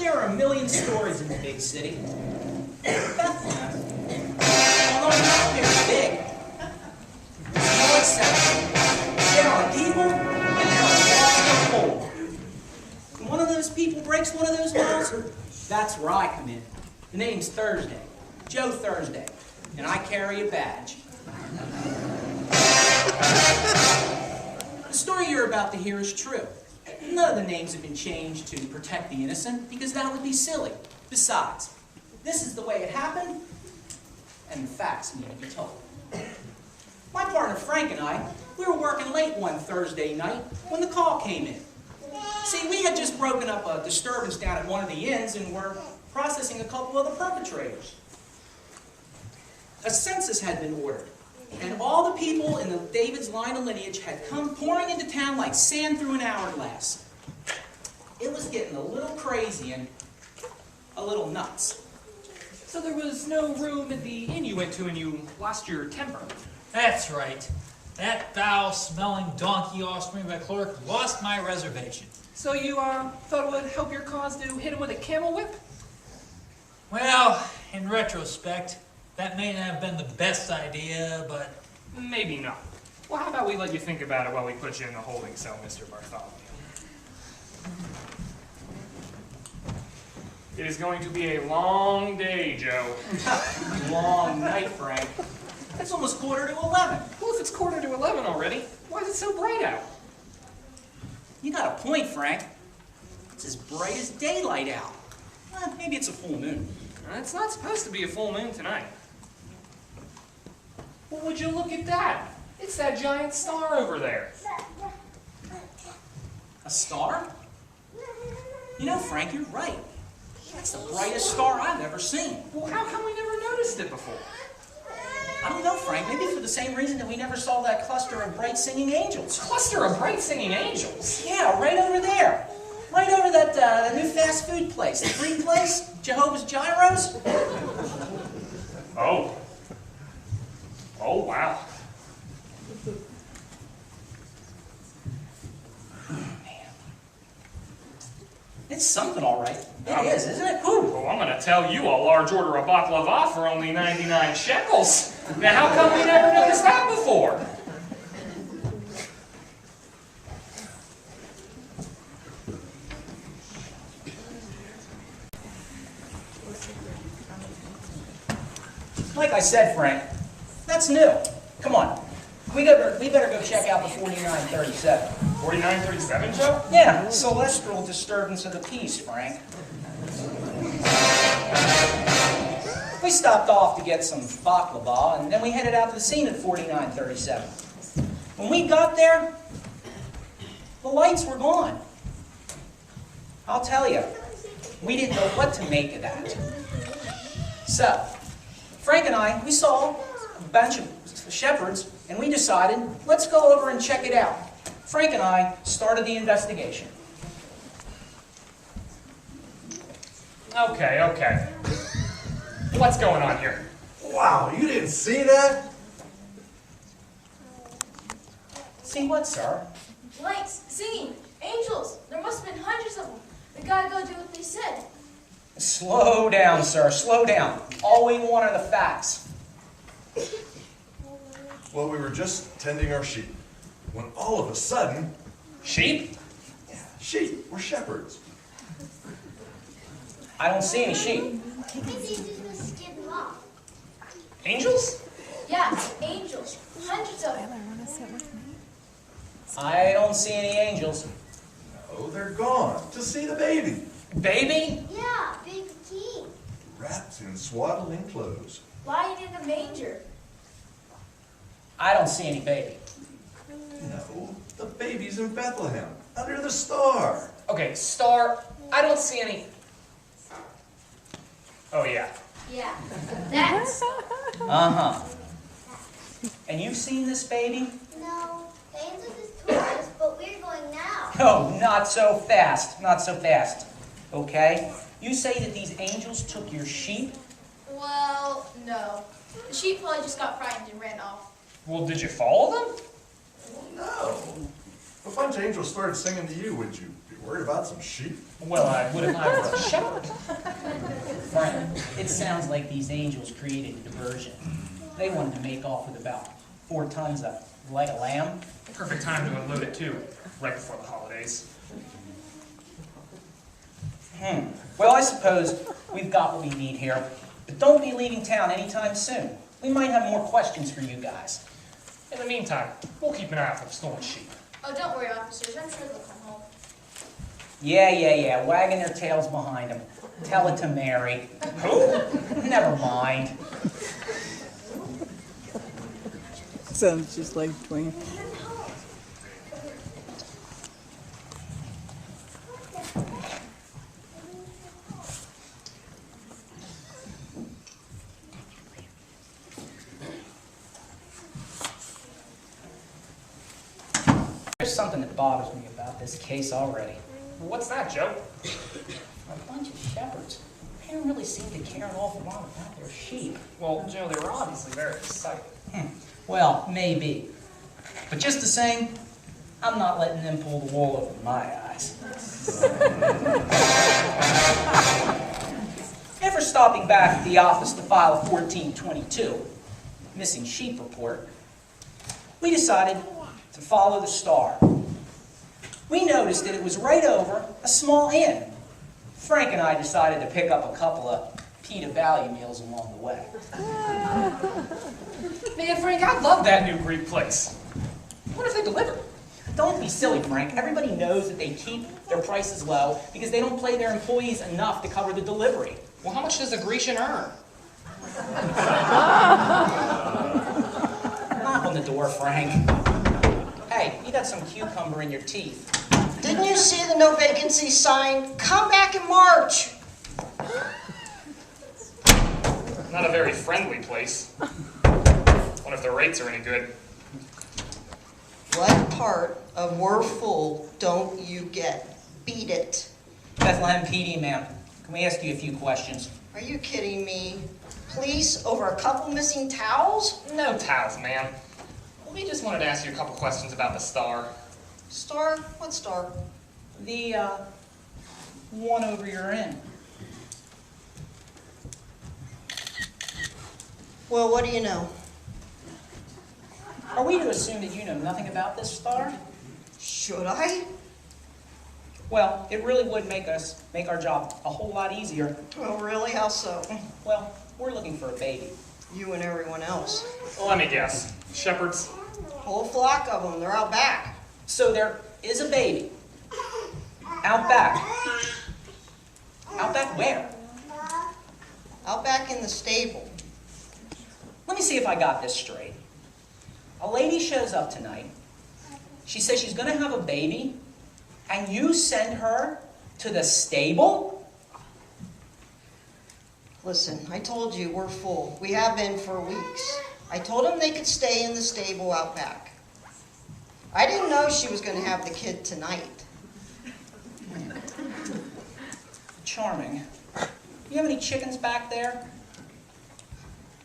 There are a million stories in the big city. Bethlehem, although not very big, is no exception. There are people and there are laws to uphold. When one of those people breaks one of those laws, that's where I come in. The name's Thursday, Joe Thursday, and I carry a badge. The story you're about to hear is true. None of the names have been changed to protect the innocent, because that would be silly. Besides, this is the way it happened, and the facts need to be told. My partner Frank and I, we were working late one Thursday night when the call came in. See, we had just broken up a disturbance down at one of the inns and were processing a couple of the perpetrators. A census had been ordered, and all the people in the David's line of lineage had come pouring into town like sand through an hourglass. It was getting a little crazy and a little nuts. So there was no room at the inn you went to and you lost your temper? That's right. That foul-smelling donkey offspring of a clerk lost my reservation. So you thought it would help your cause to hit him with a camel whip? Well, in retrospect, that may not have been the best idea, but... Maybe not. Well, how about we let you think about it while we put you in the holding cell, Mr. Bartholomew? It is going to be a long day, Joe. Long night, Frank. It's almost 11:15. Well, if it's 11:15 already, why is it so bright out? You got a point, Frank. It's as bright as daylight out. Well, maybe it's a full moon. It's not supposed to be a full moon tonight. Well, would you look at that? It's that giant star over there. A star? You know, Frank, you're right. That's the brightest star I've ever seen. Well, how come we never noticed it before? I don't know, Frank. Maybe for the same reason that we never saw that cluster of bright singing angels. Cluster of bright singing angels? Yeah, right over there. Right over that new fast food place. The green place? Jehovah's Gyros? Oh. Oh, wow. Man. It's something, all right. It is, isn't it? Ooh. Well, I'm going to tell you a large order of baklava for only 99 shekels. Now, how come we never noticed that before? Like I said, Frank, that's new. Come on. We better go check out the 4937. 4937, Joe? Yeah, celestial disturbance of the peace, Frank. We stopped off to get some baklava, and then we headed out to the scene at 4937. When we got there, the lights were gone. I'll tell you, we didn't know what to make of that. So, Frank and I, we saw a bunch of shepherds, and we decided, let's go over and check it out. Frank and I started the investigation. Okay. What's going on here? Wow, you didn't see that? See what, sir? Lights, singing, angels. There must have been hundreds of them. We gotta go do what they said. Slow down, sir. Slow down. All we want are the facts. Well, we were just tending our sheep, when all of a sudden... Sheep? Yeah, sheep. We're shepherds. I don't see any sheep. Angels? Yeah, angels. Hundreds of them. I don't see any angels. Oh, they're gone to see the baby, Baby? Yeah, big king. wrapped in swaddling clothes. Lying in a manger. I don't see any baby. No, the baby's in Bethlehem, under the star. Okay, star. I don't see any. Oh, yeah. Yeah, that's... Uh-huh. And you've seen this baby? No, the angel just told us, but we're going now. Oh, not so fast. Not so fast. Okay? You say that these angels took your sheep? Well, no. The sheep probably just got frightened and ran off. Well, did you follow them? No, If a bunch of angels started singing to you, would you be worried about some sheep? Well, I would if I were a shepherd. Frank, it sounds like these angels created a diversion. They wanted to make off with about 4 tons of leg of lamb. Perfect time to unload it too, right before the holidays. Well, I suppose we've got what we need here. But don't be leaving town anytime soon. We might have more questions for you guys. In the meantime, we'll keep an eye out for the stolen sheep. Oh, don't worry, officers. I'm sure they'll come home. Yeah, wagging their tails behind them. Tell it to Mary. Who? Never mind. Sounds just like Dwayne. There's something that bothers me about this case already. What's that, Joe? A bunch of shepherds. They don't really seem to care an awful lot about their sheep. Well, Joe, they were obviously very excited. Well, maybe. But just the same, I'm not letting them pull the wool over my eyes. After stopping back at the office to file a 1422 missing sheep report, we decided to follow the star. We noticed that it was right over a small inn. Frank and I decided to pick up a couple of PETA value meals along the way. Man, Frank, I love that new Greek place. What if they deliver? Don't be silly, Frank. Everybody knows that they keep their prices low because they don't pay their employees enough to cover the delivery. Well, how much does a Grecian earn? Knock on the door, Frank. Hey, you got some cucumber in your teeth. Didn't you see the no vacancy sign? Come back in March. Not a very friendly place. Wonder if the rates are any good. What part of we're full don't you get? Beat it. Bethlehem PD, ma'am. Can we ask you a few questions? Are you kidding me? Police over a couple missing towels? No towels, ma'am. We just wanted to ask you a couple questions about the star. Star? What star? The, one over your inn. Well, what do you know? Are we to assume that you know nothing about this star? Should I? Well, it really would make our job a whole lot easier. Well, really? How so? Well, we're looking for a baby. You and everyone else. Well, let me guess. Shepherds? Whole flock of them. They're out back. So there is a baby. Out back. Out back where? Out back in the stable. Let me see if I got this straight. A lady shows up tonight. She says she's going to have a baby, and you send her to the stable? Listen, I told you we're full. We have been for weeks. I told them they could stay in the stable out back. I didn't know she was going to have the kid tonight. Charming. You have any chickens back there?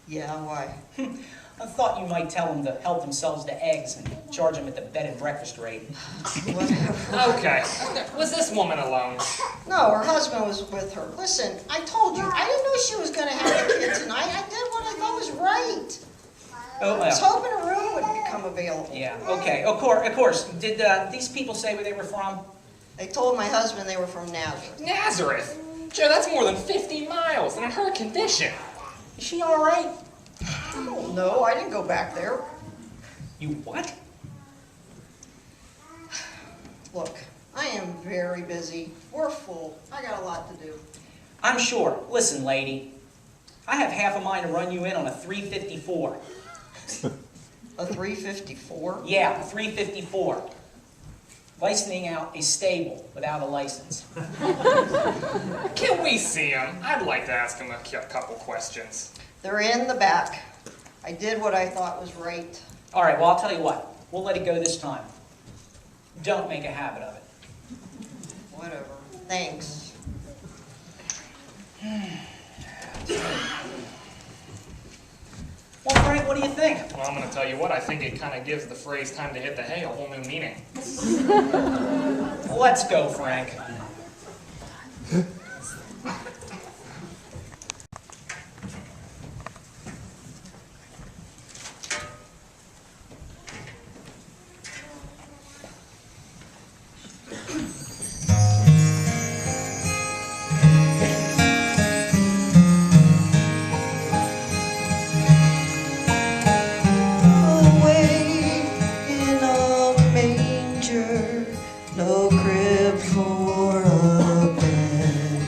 Yeah, why? I thought you might tell them to help themselves to eggs and charge them at the bed and breakfast rate. Whatever. Okay. Was this woman alone? No, her husband was with her. Listen, I told you, I didn't know she was going to have a kid tonight. I did what I thought was right. Oh, I was well. hoping a room would become available. Yeah, okay, of course. Did these people say where they were from? They told my husband they were from Nazareth. Nazareth? Joe, that's more than 50 miles, and in her condition. Is she all right? Oh, no, I didn't go back there. You what? Look, I am very busy. We're full. I got a lot to do. I'm sure. Listen, lady. I have half a mind to run you in on a 354. A 354? Yeah, a 354. Licensing out a stable without a license. Can we see him? I'd like to ask him a couple questions. They're in the back. I did what I thought was right. All right, well, I'll tell you what. We'll let it go this time. Don't make a habit of it. Whatever. Thanks. Well, Frank, what do you think? Well, I'm going to tell you what, I think it kind of gives the phrase time to hit the hay a whole new meaning. Let's go, Frank. Away in a manger, no crib for a bed.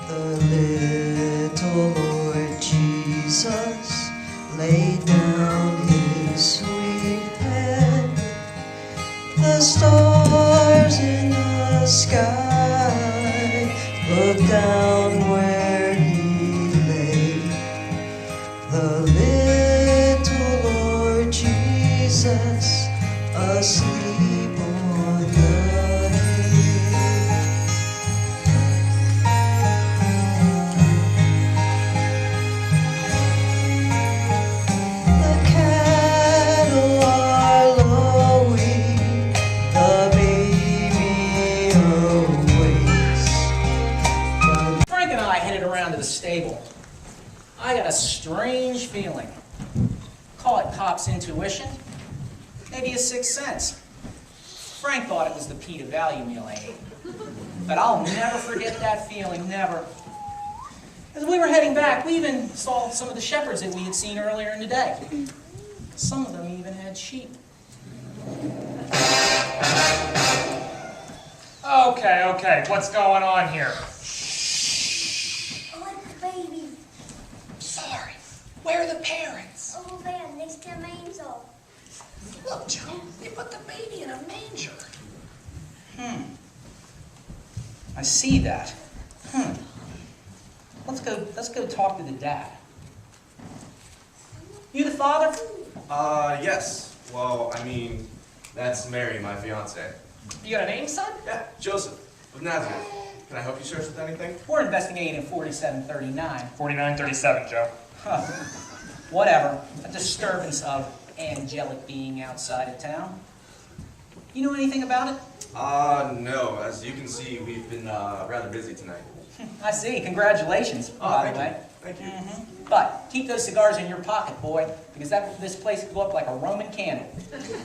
The little Lord Jesus laid down his sweet head. The stars in the sky looked down where he lay. The little Lord Jesus asleep on the hay. The cattle are lowing, the baby awakes. Frank and I headed around to the stable. I got a strange feeling. Call it cop's intuition, maybe a sixth sense. Frank thought it was the PETA value meal I ate. But I'll never forget that feeling, never. As we were heading back, we even saw some of the shepherds that we had seen earlier in the day. Some of them even had sheep. Okay, what's going on here? I like the baby. Sorry, where are the parents? Over there next to my angel. Look, Joe, they put the baby in a manger. I see that. Let's go talk to the dad. You the father? Yes. Well, I mean, that's Mary, my fiance. You got a name, son? Yeah, Joseph, with Nazareth. Can I help you, sirs, with anything? We're investigating 4739. 4937, Joe. Huh. Whatever. A disturbance of angelic being outside of town. You know anything about it? No. As you can see, we've been rather busy tonight. I see. Congratulations, by the way. Thank you. But keep those cigars in your pocket, boy, because this place could go up like a Roman candle.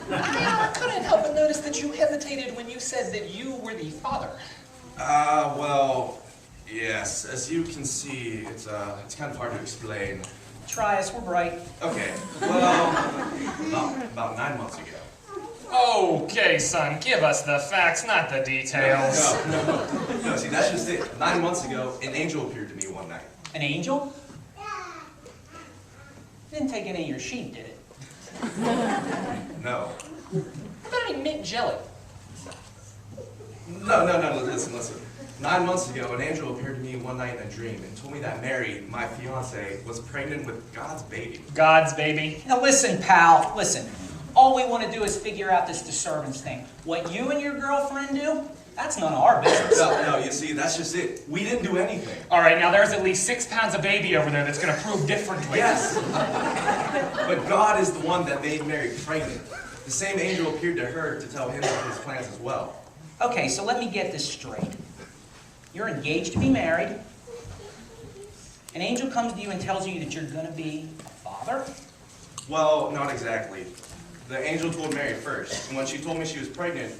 I couldn't help but notice that you hesitated when you said that you were the father. Well, yes. As you can see, it's kind of hard to explain. Try us. We're bright. Okay. Well, about 9 months ago. Okay, son, give us the facts, not the details. No, see, that's just it. 9 months ago, an angel appeared to me one night. An angel? Didn't take any of your sheep, did it? No. What about any mint jelly? No, listen. 9 months ago, an angel appeared to me one night in a dream and told me that Mary, my fiance, was pregnant with God's baby. God's baby. Now listen, pal, listen. All we want to do is figure out this disturbance thing. What you and your girlfriend do, that's none of our business. No, you see, that's just it. We didn't do anything. All right, now there's at least 6 pounds of baby over there that's going to prove differently. Yes. But God is the one that made Mary pregnant. The same angel appeared to her to tell him of his plans as well. Okay, so let me get this straight. You're engaged to be married. An angel comes to you and tells you that you're going to be a father. Well, not exactly. The angel told Mary first, and when she told me she was pregnant,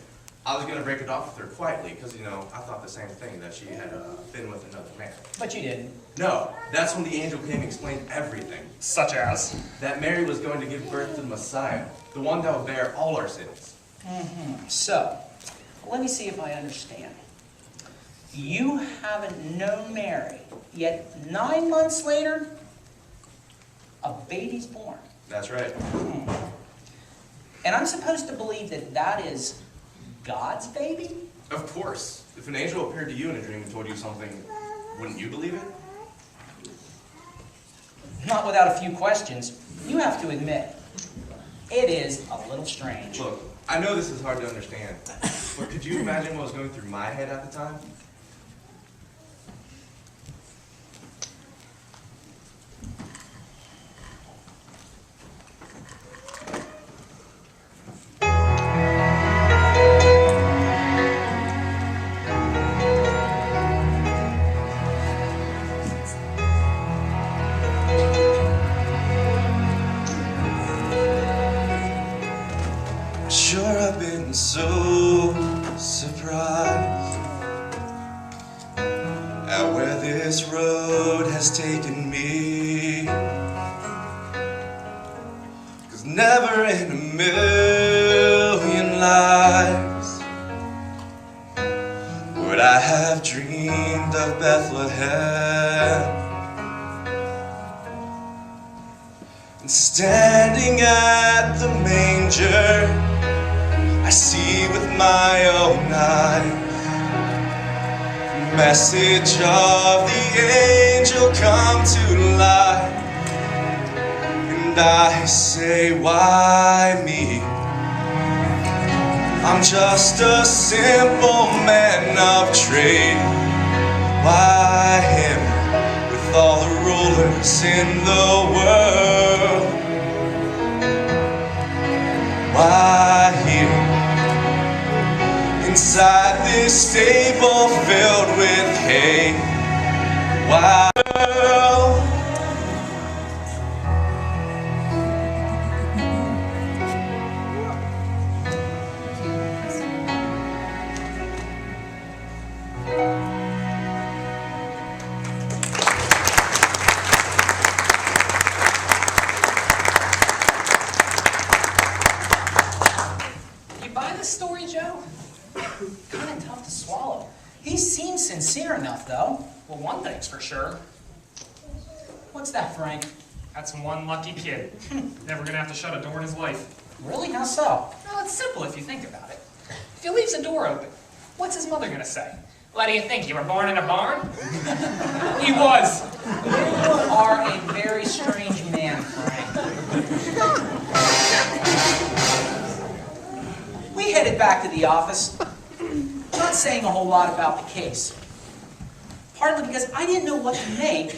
I was going to break it off with her quietly, because, I thought the same thing, that she had been with another man. But you didn't. No, that's when the angel came and explained everything. Such as? That Mary was going to give birth to the Messiah, the one that would bear all our sins. So, let me see if I understand. You haven't known Mary, yet 9 months later, a baby's born. That's right. And I'm supposed to believe that that is God's baby? Of course. If an angel appeared to you in a dream and told you something, wouldn't you believe it? Not without a few questions. You have to admit, it is a little strange. Look, I know this is hard to understand, but could you imagine what was going through my head at the time? Lord, I have dreamed of Bethlehem, and standing at the manger, I see with my own eyes the message of the angel come to life. And I say, why me? I'm just a simple man of trade. Why him with all the rulers in the world? Why here inside this stable filled with hay? Why? Story, Joe? Kind of tough to swallow. He seems sincere enough, though. Well, one thing's for sure. What's that, Frank? That's one lucky kid. Never gonna have to shut a door in his life. Really? How so? Well, it's simple if you think about it. If he leaves a door open, what's his mother gonna say? What do you think, you were born in a barn? He was. You are a very strange man, Frank. We headed back to the office, not saying a whole lot about the case. Partly because I didn't know what to make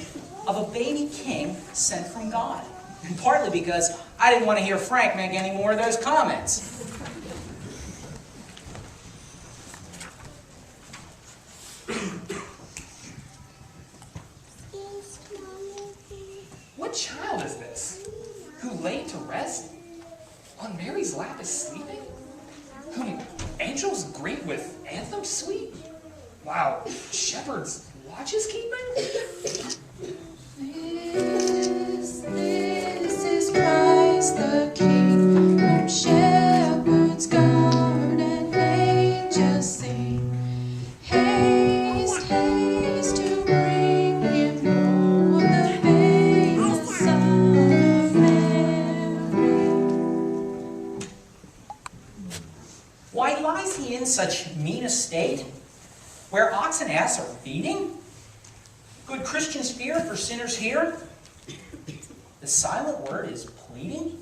of a baby king sent from God. And partly because I didn't want to hear Frank make any more of those comments. What child is this? Who laid to rest? On Mary's lap is sleeping? Whom angels greet with anthems sweet? Wow, shepherds watches keeping? This is Christ the King, whom shepherds guard and angels sing. Haste, haste to bring him home, the babe, the Son of Mary. Why lies he in such mean estate, where ox and ass are feeding? Good Christians fear, for sinners hear. The silent word is pleading.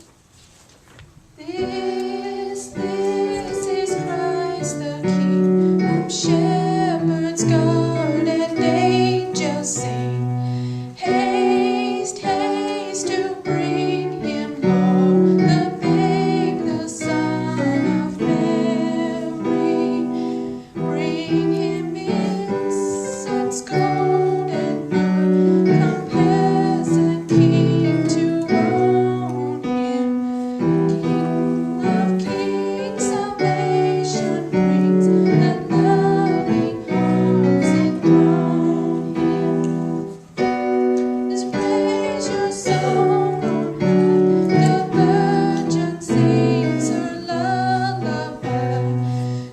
This is Christ the King, whom shepherds guard and angels sing. Haste, haste to bring him home, the babe, the Son of Mary. Bring him incense, gold and myrrh, come peasant king to own him. King of kings, salvation brings, let loving hearts enthrone him. This praise your song on high, the virgin sings her lullaby.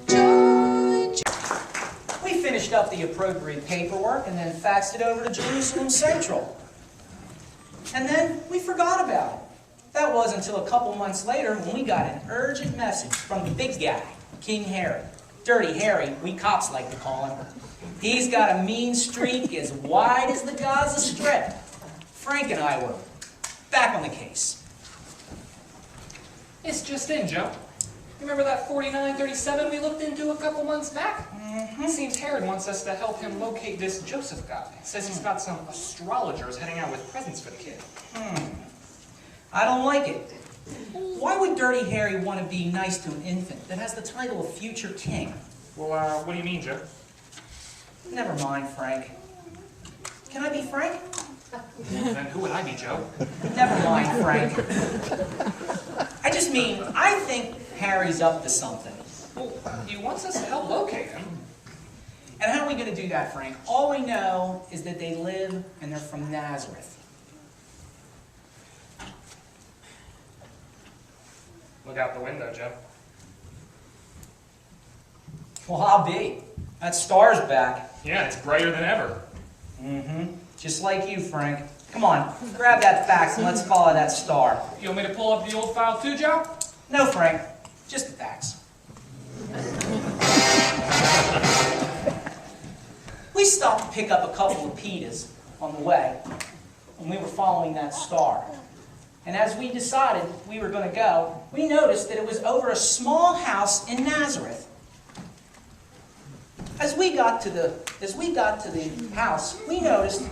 Joy, joy. We finished up the appropriate paperwork and then faxed it over to Jerusalem Central. And then we forgot about it. That was until a couple months later when we got an urgent message from the big guy, King Harry. Dirty Harry, we cops like to call him. He's got a mean streak as wide as the Gaza Strip. Frank and I were back on the case. It's just in, Joe. Remember that 4937 we looked into a couple months back? Seems Herod wants us to help him locate this Joseph guy. Says he's got some astrologers heading out with presents for the kid. I don't like it. Why would Dirty Harry want to be nice to an infant that has the title of future king? Well, what do you mean, Joe? Never mind, Frank. Can I be Frank? Then who would I be, Joe? Never mind, Frank. I just mean, I think Harry's up to something. Well, he wants us to help locate him. And how are we going to do that, Frank? All we know is that they live and they're from Nazareth. Look out the window, Joe. Well, I'll be. That star's back. Yeah, it's brighter than ever. Mm-hmm. Just like you, Frank. Come on, grab that fax and let's follow that star. You want me to pull up the old file too, Joe? No, Frank. Just the fax. We stopped to pick up a couple of pitas on the way, and we were following that star. And as we decided we were going to go, we noticed that it was over a small house in Nazareth. As we got to the house, we noticed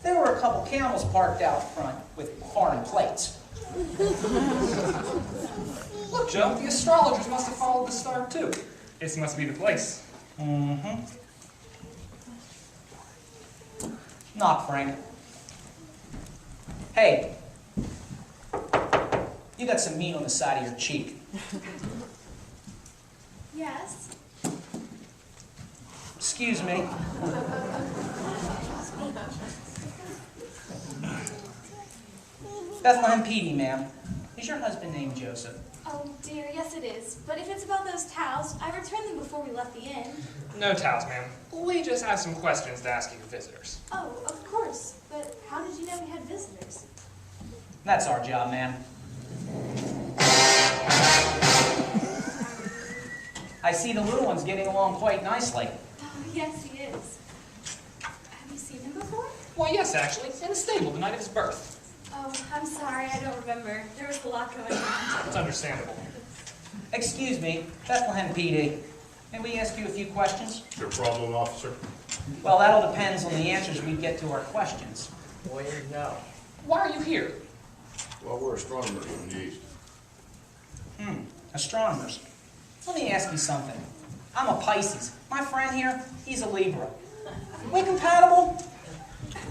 there were a couple camels parked out front with foreign plates. Look, Joe, the astrologers must have followed the star too. This must be the place. Mm-hmm. Knock, Frank. Hey, you got some meat on the side of your cheek. Yes. Excuse me. Bethlehem PD, ma'am. Is your husband named Joseph? Oh dear, yes it is. But if it's about those towels, I returned them before we left the inn. No towels, ma'am. We just have some questions to ask you visitors. Oh, of course. But how did you know we had visitors? That's our job, ma'am. I see the little one's getting along quite nicely. Oh, yes he is. Have you seen him before? Well, yes, actually. In the stable the night of his birth. Oh, I'm sorry, I don't remember. There was a lot going on. It's understandable. Excuse me, Bethlehem PD. May we ask you a few questions? Your problem, officer? Well, that all depends on the answers we get to our questions. Well, you know. Why are you here? Well, we're astronomers from the east. Astronomers. Let me ask you something. I'm a Pisces. My friend here, he's a Libra. We compatible?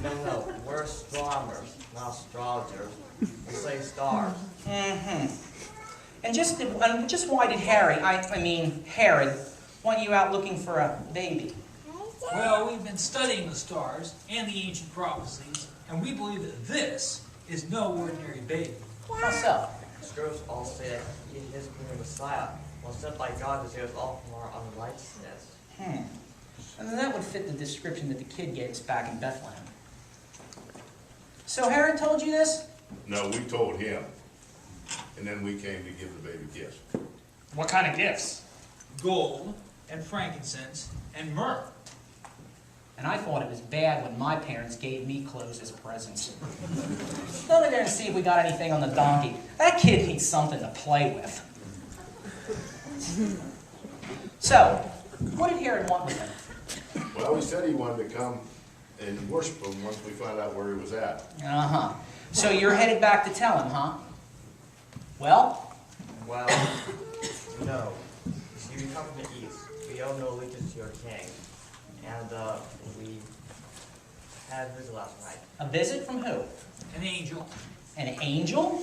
No, we're astronomers, not astrologers. We say stars. Mm-hmm. And just why did Herod, want you out looking for a baby? Well, we've been studying the stars and the ancient prophecies, and we believe that this is no ordinary baby. How so? Scriptures all say that he is the Messiah, was sent by God to save us all from our unrighteousness. And then that would fit the description that the kid gave us back in Bethlehem. So Herod told you this? No, we told him. And then we came to give the baby gifts. What kind of gifts? Gold and frankincense and myrrh. And I thought it was bad when my parents gave me clothes as presents. Go over there and see if we got anything on the donkey. That kid needs something to play with. So, what did Herod want with him? Well, he said he wanted to come and worship him once we found out where he was at. Uh-huh. So you're headed back to tell him, huh? Well? Well, no. See, we come from the east. We owe no allegiance to your king. And, we had a visit last night. A visit from who? An angel. An angel?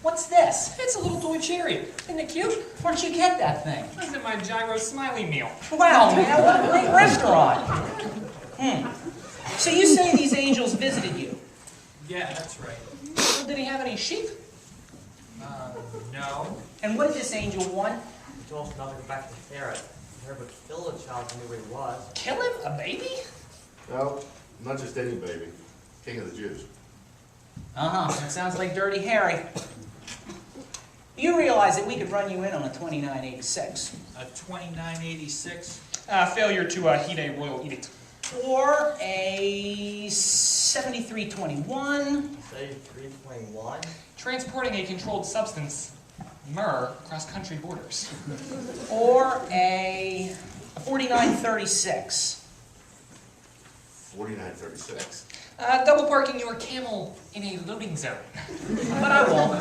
What's this? It's a little toy chariot. Isn't it cute? Where'd you get that thing? It's in my gyro smiley meal. Wow, man, what a great restaurant. So you say these angels visited you? Yeah, that's right. Well, did he have any sheep? No. And what did this angel want? He told us not to go back to Herod. Herod would kill the child who knew where he was. Kill him? A baby? No, not just any baby. King of the Jews. Uh-huh, that sounds like Dirty Harry. You realize that we could run you in on a 2986. A 2986. Failure to heed a royal edict. Or a 7321. Say 321. Transporting a controlled substance, myrrh, across country borders. Or a 4936. 4936. Double parking your camel in a loading zone. But I won't.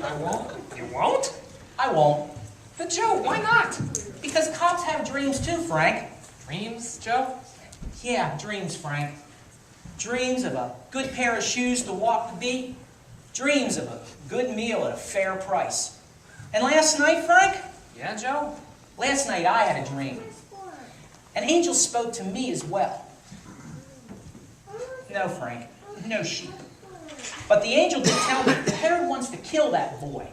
I won't. You won't? I won't. But Joe, why not? Because cops have dreams too, Frank. Dreams, Joe? Yeah, dreams, Frank. Dreams of a good pair of shoes to walk the beat. Dreams of a good meal at a fair price. And last night, Frank? Yeah, Joe? Last night I had a dream. An angel spoke to me as well. No, Frank, no sheep. But the angel did tell me that Herod wants to kill that boy.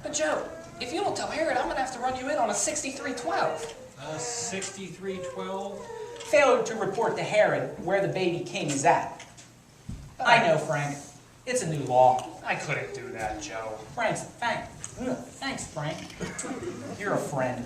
But Joe, If you don't tell Herod, I'm gonna have to run you in on a 6312. 6312. Failure to report to Herod where the baby king is at. I know, Frank. It's a new law. I couldn't do that, Joe. Thanks, Frank. You're a friend.